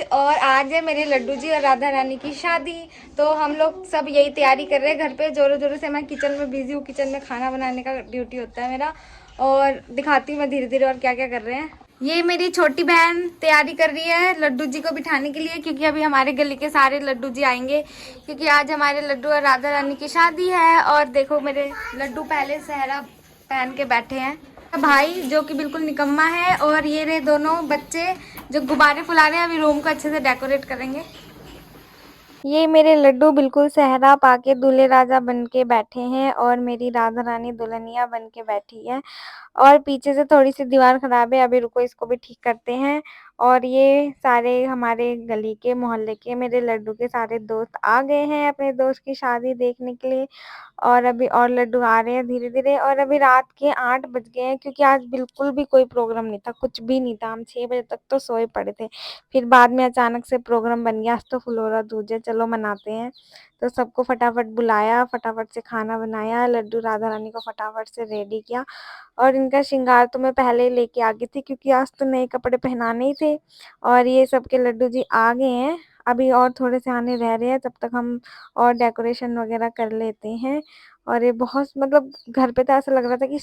और आज है मेरे लड्डू जी और राधा रानी की शादी। तो हम लोग सब यही तैयारी कर रहे हैं घर पे जोरों जोरों से। मैं किचन में बिजी हूँ, किचन में खाना बनाने का ड्यूटी होता है मेरा। और दिखाती हूँ मैं धीरे धीरे और क्या क्या कर रहे हैं। ये मेरी छोटी बहन तैयारी कर रही है लड्डू जी को बिठाने के लिए, क्योंकि अभी हमारे गली के सारे लड्डू जी आएंगे, क्योंकि आज हमारे लड्डू और राधा रानी की शादी है। और देखो मेरे लड्डू पहले सहरा पहन के बैठे हैं। भाई जो कि बिल्कुल निकम्मा है, और ये रहे दोनों बच्चे जो गुब्बारे फुला रहे हैं। अभी रूम को अच्छे से डेकोरेट करेंगे। ये मेरे लड्डू बिल्कुल सेहरा पाके दूल्हे राजा बन के बैठे हैं, और मेरी राधा रानी दुल्हनिया बन के बैठी है। और पीछे से थोड़ी सी दीवार खराब है, अभी रुको इसको भी ठीक करते हैं। और ये सारे हमारे गली के मोहल्ले के मेरे लड्डू के सारे दोस्त आ गए हैं अपने दोस्त की शादी देखने के लिए। और अभी और लड्डू आ रहे हैं धीरे धीरे। और अभी रात के 8 बज गए हैं, क्योंकि आज बिल्कुल भी कोई प्रोग्राम नहीं था, कुछ भी नहीं था। हम 6 बजे तक तो सोए पड़े थे। फिर बाद में अचानक से प्रोग्राम बन गया, आज तो फुलोरा दूज है, चलो मनाते हैं। तो सबको फटाफट बुलाया, फटाफट से खाना बनाया, लड्डू राधा रानी को फटाफट से रेडी किया। और इनका श्रृंगार तो मैं पहले ही लेके आ गई थी, क्योंकि आज तो नए कपड़े पहनाने ही थे। और ये सबके लड्डू जी आ गए हैं, अभी और थोड़े से आने रह रहे हैं, तब तक हम और डेकोरेशन वगैरह कर लेते हैं। और ये बहुत मतलब घर पे तो ऐसा लग रहा था कि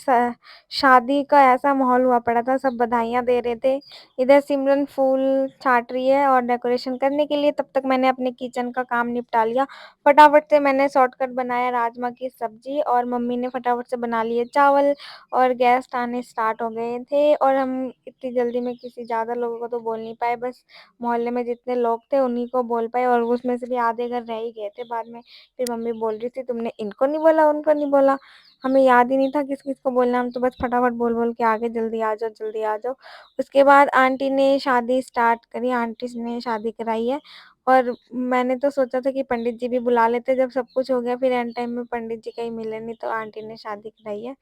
शादी का ऐसा माहौल हुआ पड़ा था, सब बधाइयाँ दे रहे थे। इधर सिमरन फूल छाट रही है और डेकोरेशन करने के लिए, तब तक मैंने अपने किचन का काम निपटा लिया। फटाफट से मैंने शॉर्टकट बनाया राजमा की सब्जी, और मम्मी ने फटाफट से बना लिए चावल। और गेस्ट आने स्टार्ट हो गए थे, और हम इतनी जल्दी में किसी ज़्यादा लोगों को तो बोल नहीं पाए, बस मोहल्ले में जितने लोग थे उन्हीं को बोल पाए, और उसमें से भी आधे घर रह ही गए थे बाद में। फिर मम्मी बोल रही थी तुमने इनको नहीं बोला, उनको नहीं बोला। हमें याद ही नहीं था किस किस को बोलना, हम तो बस फटाफट बोल बोल के आगे जल्दी आ जाओ जल्दी आ जाओ। उसके बाद आंटी ने शादी स्टार्ट करी, आंटी ने शादी कराई है। और मैंने तो सोचा था कि पंडित जी भी बुला लेते जब सब कुछ हो गया, फिर एंड टाइम में पंडित जी कहीं मिले नहीं, तो आंटी ने शादी कराई है।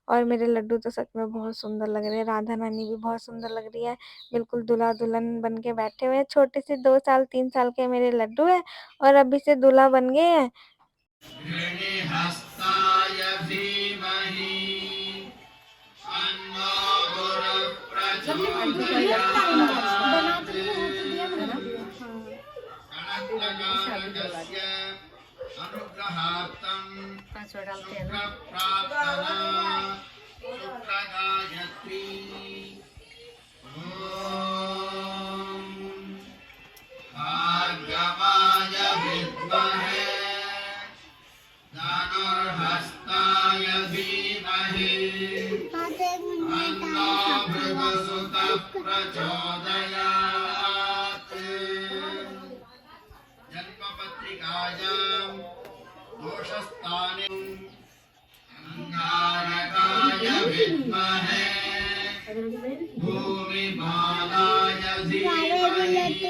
और मेरे लड्डू तो सच में बहुत सुंदर लग रहे हैं, राधा रानी भी बहुत सुंदर लग रही है, बिल्कुल दूल्हा दुल्हन बन के बैठे हुए हैं। छोटे से 2 साल 3 साल के मेरे लड्डू है, और अभी से दूल्हा बन गए हैं। पाँचवा डालते हैं ना।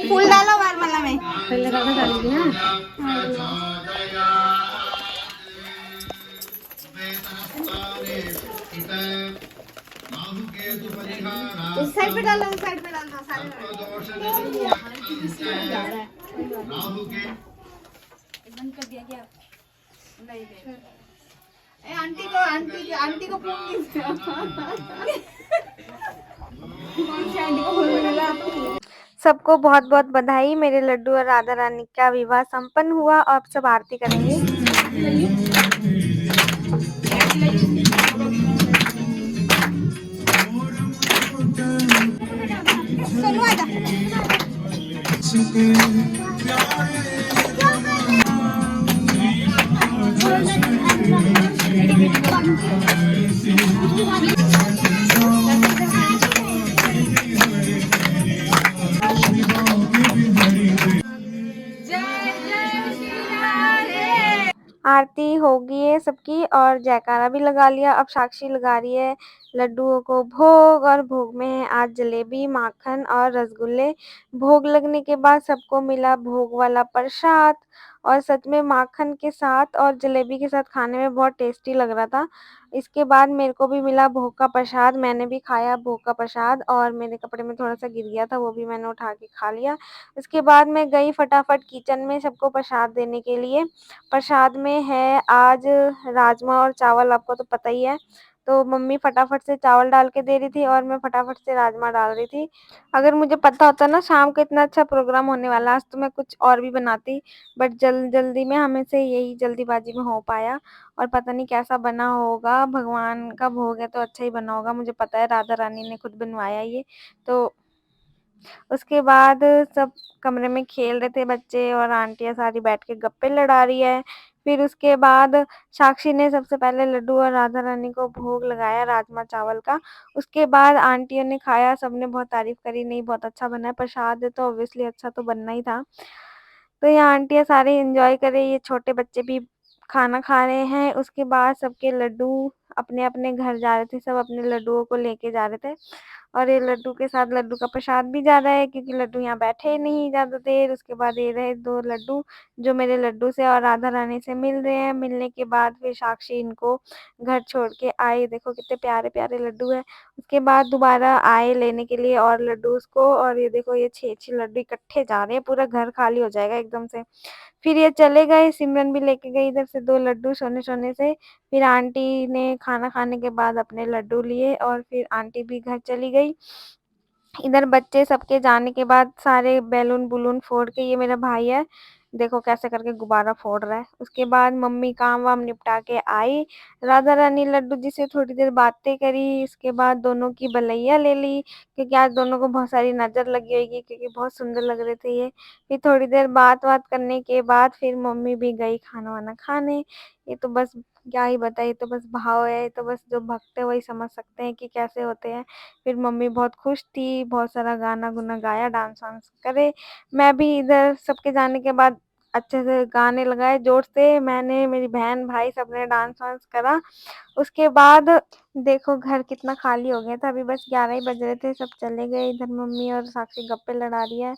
फूल डालो वारमाला में, पहले राधा डालेगी ना। इस साइड पे डालो, उस साइड पे डाल दो सारे। बंद कर दिया क्या? नहीं ए आंटी को कौन सी आंटी को फूल मिला? सबको बहुत बहुत बधाई। मेरे लड्डू और राधा रानी का विवाह संपन्न हुआ, और अब सब आरती करेंगे। सोनू आजा। आरती हो गई है सबकी, और जयकारा भी लगा लिया। अब साक्षी लगा रही है लड्डुओं को भोग, और भोग में है आज जलेबी, माखन और रसगुल्ले। भोग लगने के बाद सबको मिला भोग वाला प्रसाद, और सच में माखन के साथ और जलेबी के साथ खाने में बहुत टेस्टी लग रहा था। इसके बाद मेरे को भी मिला भोग का प्रसाद, मैंने भी खाया भोग का प्रसाद, और मेरे कपड़े में थोड़ा सा गिर गया था, वो भी मैंने उठा के खा लिया। उसके बाद मैं गई फटाफट किचन में सबको प्रसाद देने के लिए। प्रसाद में है आज राजमा और चावल, आपको तो पता ही है। तो मम्मी फटाफट से चावल डाल के दे रही थी और मैं फटाफट से राजमा डाल रही थी। अगर मुझे पता होता ना शाम को इतना अच्छा प्रोग्राम होने वाला आज तो मैं कुछ और भी बनाती, बट जल्दी में हमें से यही जल्दीबाजी में हो पाया और पता नहीं कैसा बना होगा। भगवान का भोग है तो अच्छा ही बना होगा, मुझे पता है राधा रानी ने खुद बनवाया ये। तो उसके बाद सब कमरे में खेल रहे थे बच्चे और आंटियाँ सारी बैठ के गप्पे लड़ा रही है। फिर उसके बाद साक्षी ने सबसे पहले लड्डू और राधा रानी को भोग लगाया राजमा चावल का। उसके बाद आंटियों ने खाया, सबने बहुत तारीफ करी, नहीं बहुत अच्छा बना है, प्रसाद है तो ऑब्वियसली अच्छा तो बनना ही था। तो यहाँ आंटियाँ सारे एंजॉय कर रही है, छोटे बच्चे भी खाना खा रहे हैं। उसके बाद सबके लड्डू अपने अपने घर जा रहे थे, सब अपने लड्डुओं को लेके जा रहे थे और ये लड्डू के साथ लड्डू का प्रसाद भी जा रहा है क्योंकि लड्डू यहाँ बैठे नहीं ज़्यादा देर। उसके बाद ये रहे 2 लड्डू जो मेरे लड्डू से और राधा रानी से मिल रहे हैं। मिलने के बाद फिर साक्षी इनको घर छोड़ के आई, देखो कितने प्यारे-प्यारे लड्डू हैं। उसके बाद दोबारा आए लेने के लिए और लड्डू उसको, और ये देखो ये 6-6 लड्डू इकट्ठे जा रहे हैं, पूरा घर खाली हो जाएगा एकदम से। फिर ये चले गए, सिमरन भी लेके गई इधर से 2 लड्डू सोने-सोने से। फिर आंटी ने खाना खाने के बाद अपने लड्डू लिए और फिर आंटी भी घर चली गई। इधर बच्चे सबके जाने के बाद सारे बैलून-वूलून फोड़ के, ये मेरा भाई है, देखो कैसे करके गुब्बारा फोड़ रहा है। उसके बाद मम्मी काम-वाम निपटा के आई। राधा रानी लड्डू जी से थोड़ी देर बातें करी, इसके बाद दोनों की भलैया ले ली क्योंकि आज दोनों को बहुत सारी नज़र लगी होगी क्योंकि बहुत सुंदर लग रहे थे ये। फिर थोड़ी देर बात-वात करने के बाद फिर मम्मी भी गई खाना-वाना खाने। ये तो बस क्या ही बताएँ, ये तो बस भाव है, ये तो बस जो भक्त है वही समझ सकते हैं कि कैसे होते हैं। फिर मम्मी बहुत खुश थी, बहुत सारा गाना-गुना गाया, डांस-वांस करे। मैं भी इधर सबके जाने के बाद अच्छे से गाने लगाए ज़ोर से, मैंने, मेरी बहन, भाई सबने डांस-वांस करा। उसके बाद देखो घर कितना खाली हो गया था, अभी बस 11 ही बज रहे थे, सब चले गए। इधर मम्मी और साक्षी गप्पे लड़ा रही है।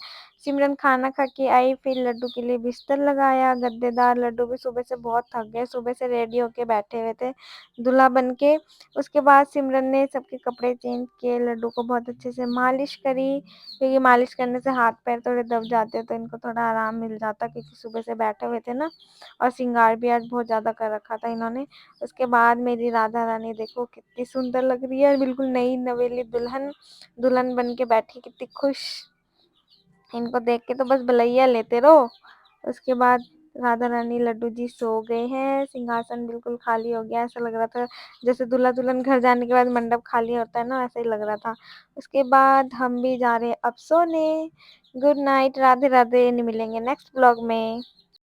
सिमरन खाना खा के आई, फिर लड्डू के लिए बिस्तर लगाया गद्देदार। लड्डू भी सुबह से बहुत थक गए, सुबह से रेडी होके बैठे हुए थे दूल्हा बन के। उसके बाद सिमरन ने सबके कपड़े चेंज किए, लड्डू को बहुत अच्छे से मालिश करी क्योंकि मालिश करने से हाथ पैर थोड़े दब जाते हैं तो इनको थोड़ा आराम मिल जाता क्योंकि सुबह से बैठे हुए थे ना, और श्रृंगार भी आज बहुत ज़्यादा कर रखा था इन्होंने। उसके बाद मेरी राधा रानी देखो कितनी सुंदर लग रही है, बिल्कुल नई नवेली दुल्हन दुल्हन बन के बैठी, कितनी खुश। इनको देख के तो बस भलैया लेते रहो। उसके बाद राधा रानी लड्डू जी सो गए हैं, सिंहासन बिल्कुल खाली हो गया। ऐसा लग रहा था जैसे दूल्हा दुल्हन घर जाने के बाद मंडप खाली होता है ना, ऐसा ही लग रहा था। उसके बाद हम भी जा रहे हैं अब सोने। गुड नाइट, राधे राधे, मिलेंगे नेक्स्ट ब्लॉग में।